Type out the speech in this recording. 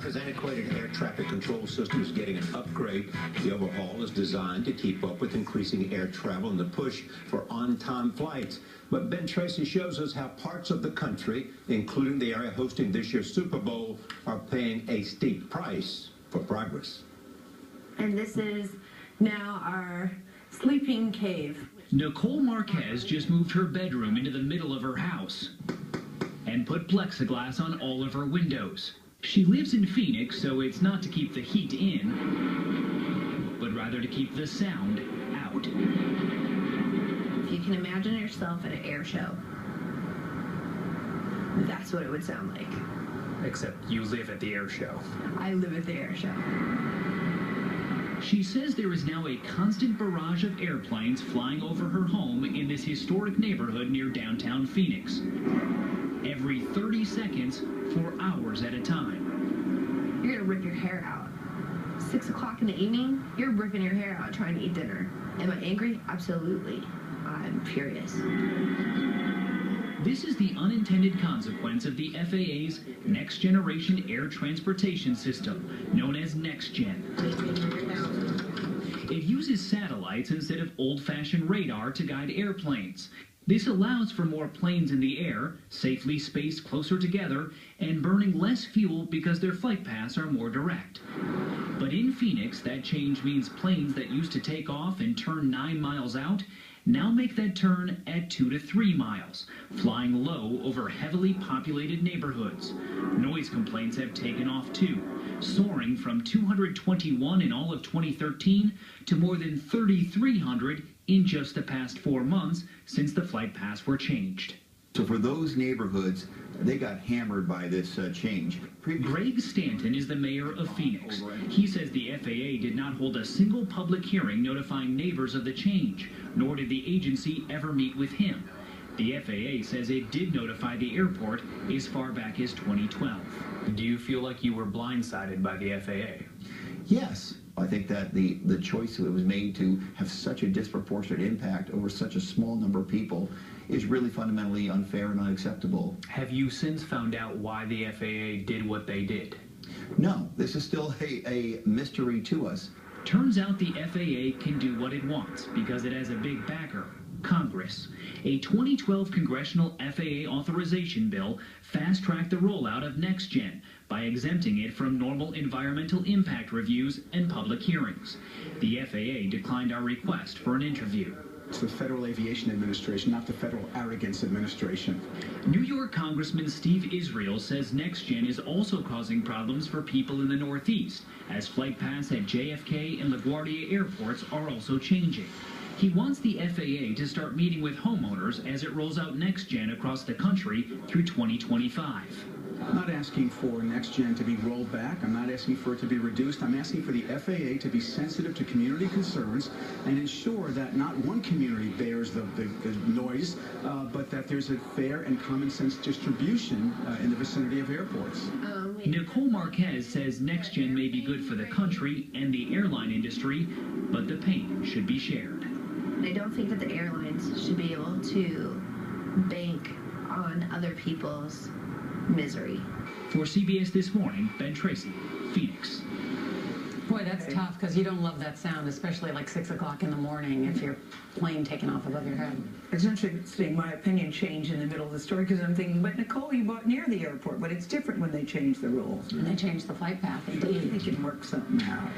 America's antiquated air traffic control system is getting an upgrade. The overhaul is designed to keep up with increasing air travel and the push for on-time flights. But Ben Tracy shows us how parts of the country, including the area hosting this year's Super Bowl, are paying a steep price for progress. And this is now our sleeping cave. Nicole Marquez just moved her bedroom into the middle of her house and put plexiglass on all of her windows. She lives in Phoenix, so it's not to keep the heat in, but rather to keep the sound out. If you can imagine yourself at an air show, that's what it would sound like. Except you live at the air show. I live at the air show. She says there is now a constant barrage of airplanes flying over her home in this historic neighborhood near downtown Phoenix. Every 30 seconds for hours at a time. You're gonna rip your hair out. 6 o'clock in the evening, you're ripping your hair out trying to eat dinner. Am I angry? Absolutely. I'm furious. This is the unintended consequence of the FAA's Next Generation Air Transportation System, known as nextgen. It uses satellites instead of old-fashioned radar to guide airplanes. This allows for more planes in the air, safely spaced closer together, and burning less fuel because their flight paths are more direct. But in Phoenix, that change means planes that used to take off and turn 9 miles out now make that turn at 2 to 3 miles, flying low over heavily populated neighborhoods. Noise complaints have taken off too, soaring from 221 in all of 2013 to more than 3,300 in just the past 4 months since the flight paths were changed. So for those neighborhoods, they got hammered by this change. Greg Stanton is the mayor of Phoenix. He says the FAA did not hold a single public hearing notifying neighbors of the change, nor did the agency ever meet with him. The FAA says it did notify the airport as far back as 2012. Do you feel like you were blindsided by the FAA? Yes. I think that the choice that was made to have such a disproportionate impact over such a small number of people is really fundamentally unfair and unacceptable. Have you since found out why the FAA did what they did? No, this is still a mystery to us. Turns out the FAA can do what it wants because it has a big backer, Congress. A 2012 congressional FAA authorization bill fast-tracked the rollout of NextGen by exempting it from normal environmental impact reviews and public hearings. The FAA declined our request for an interview. It's the Federal Aviation Administration, not the Federal Arrogance Administration. New York Congressman Steve Israel says NextGen is also causing problems for people in the Northeast, as flight paths at JFK and LaGuardia airports are also changing. He wants the FAA to start meeting with homeowners as it rolls out NextGen across the country through 2025. I'm not asking for NextGen to be rolled back. I'm not asking for it to be reduced. I'm asking for the FAA to be sensitive to community concerns and ensure that not one community bears the noise, but that there's a fair and common sense distribution in the vicinity of airports. Nicole Marquez says NextGen may be good for the country and the airline industry, but the pain should be shared. I don't think that the airlines should be able to bank on other people's misery. For CBS This Morning, Ben Tracy, Phoenix. Boy, that's tough because you don't love that sound, especially like 6 o'clock in the morning if your plane taking off above your head. It's interesting, my opinion changed in the middle of the story because I'm thinking, but Nicole, you bought near the airport, but it's different when they change the rules. And they changed the flight path, They indeed. can work something out.